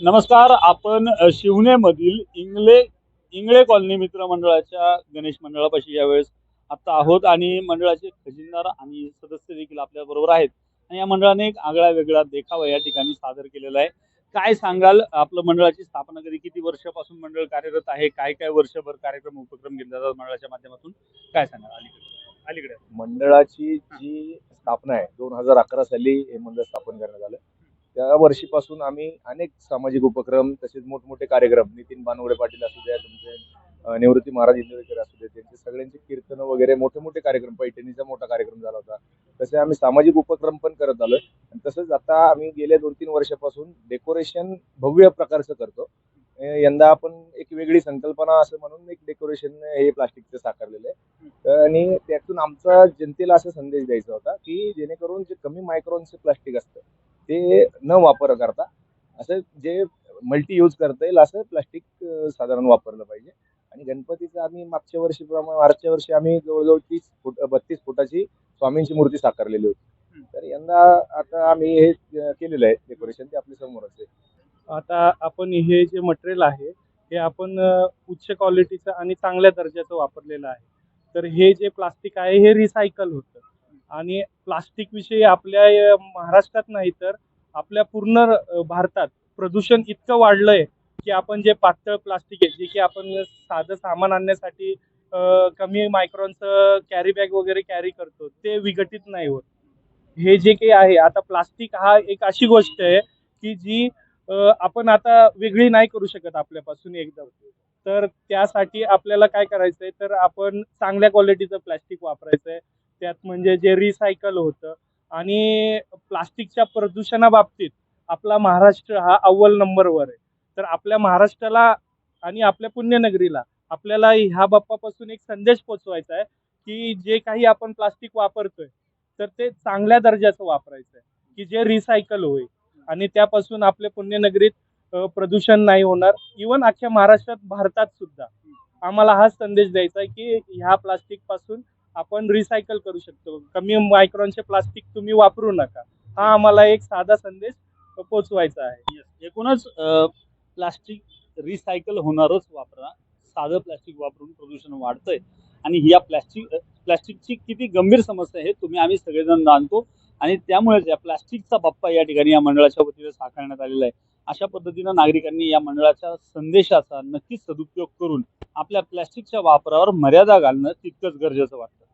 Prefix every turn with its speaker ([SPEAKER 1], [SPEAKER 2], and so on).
[SPEAKER 1] नमस्कार. आपण शिवनेमधील इंगळे कॉलनी मित्र मंडळाच्या गणेश मंडळापाशी यावेळेस आता आहोत आणि मंडळाचे खजिनदार आणि सदस्य देखील आपल्या बरोबर आहेत. आणि या मंडळाने एक आगळा वेगळा देखावा या ठिकाणी सादर केलेला आहे. काय सांगाल, आपलं मंडळाची स्थापना कधी, किती वर्षापासून मंडळ कार्यरत आहे, काय काय वर्षभर कार्यक्रम उपक्रम घेतले जातात मंडळाच्या माध्यमातून, काय सांगाल? अलीकडे
[SPEAKER 2] मंडळाची जी स्थापना आहे 2011 साली हे मंडळ स्थापन करण्यात आलं. त्या वर्षीपासून आम्ही अनेक सामाजिक उपक्रम तसेच मोठमोठे कार्यक्रम, नितीन बानवडे पाटील असू द्या, तुमचे निवृत्ती महाराज इंदोरीकर असू दे, त्यांचे सगळ्यांचे कीर्तन वगैरे मोठे मोठे कार्यक्रम, पैठणीचा मोठा कार्यक्रम झाला होता. तसे आम्ही सामाजिक उपक्रम पण करत आलोय. आणि तसंच आता आम्ही गेल्या 2-3 वर्षापासून डेकोरेशन भव्य प्रकारचं करतो. यंदा आपण एक वेगळी संकल्पना असं म्हणून एक डेकोरेशन हे प्लास्टिकचं साकारलेलं आहे. आणि त्यातून आमचा जनतेला असा संदेश द्यायचा होता की जेणेकरून जे कमी मायक्रॉनचे प्लास्टिक असतं ते न वापर करता असं जे मल्टी यूज करता येईल असं प्लास्टिक साधारण वापरलं पाहिजे. आणि गणपतीचं आम्ही मागच्या वर्षी आम्ही जवळजवळ 32 फुटाची स्वामींची मूर्ती साकारलेली होती. तर यंदा आता आम्ही हे केलेलं आहे डेकोरेशन, ते आपल्या समोरच आहे.
[SPEAKER 3] आता आपण हे जे मटेरियल आहे हे आपण उच्च क्वालिटीचं आणि चांगल्या दर्जाचं वापरलेलं आहे. तर हे जे प्लास्टिक आहे हे रिसायकल होतं. आणि प्लास्टिक विषयी आपल्या महाराष्ट्रात नाही तर आपल्या पूर्ण भारतात प्रदूषण इतकं वाढलंय की आपण जे पातळ प्लास्टिक आहे, जे की आपण साधं सामान आणण्यासाठी कमी मायक्रॉनचं कॅरी बॅग वगैरे कॅरी करतो, ते विघटित नाही होत. हे जे काही आहे आता प्लास्टिक हा एक अशी गोष्ट आहे की जी आपण आता वेगळी नाही करू शकत आपल्यापासून एकदम. तर त्यासाठी आपल्याला काय करायचंय, तर आपण चांगल्या क्वालिटीचं प्लास्टिक वापरायचंय. त्यात म्हणजे जे रिसायकल होतं. आणि प्लास्टिकच्या प्रदूषणाबाबतीत आपला महाराष्ट्र हा अव्वल नंबरवर आहे. तर आपल्या महाराष्ट्राला आणि आपल्या पुण्यनगरीला आपल्याला ह्या बाप्पापासून एक संदेश पोचवायचा आहे की जे काही आपण प्लास्टिक वापरतोय तर ते चांगल्या दर्जाचं वापरायचं आहे की जे रिसायकल होईल. आणि त्यापासून आपल्या पुण्यनगरीत प्रदूषण नाही होणार. इवन अख्ख्या महाराष्ट्रात, भारतात सुद्धा आम्हाला हा संदेश द्यायचा आहे की ह्या प्लास्टिक पासून आपण रिसायकल करू शकतो. कमी मायक्रॉनचे प्लास्टिक तुम्ही वापरू नका, हा आम्हाला एक साधा संदेश पोचवायचा आहे.
[SPEAKER 1] एकूणच प्लास्टिक रिसायकल होणारच वापरा. साधं प्लास्टिक वापरून प्रदूषण वाढतंय आणि या प्लास्टिकची किती गंभीर समस्या आहे तुम्ही आम्ही सगळेजण जाणतो. आणि त्यामुळेच या प्लास्टिकचा बाप्पा या ठिकाणी या मंडळाच्या वतीने साकारण्यात आलेला आहे. अशा पद्धतीनं नागरिकांनी या मंडळाच्या संदेशाचा नक्कीच सदुपयोग करून आपल्या प्लास्टिकच्या वापरावर मर्यादा घालणं तितकंच गरजेचं वाटतं.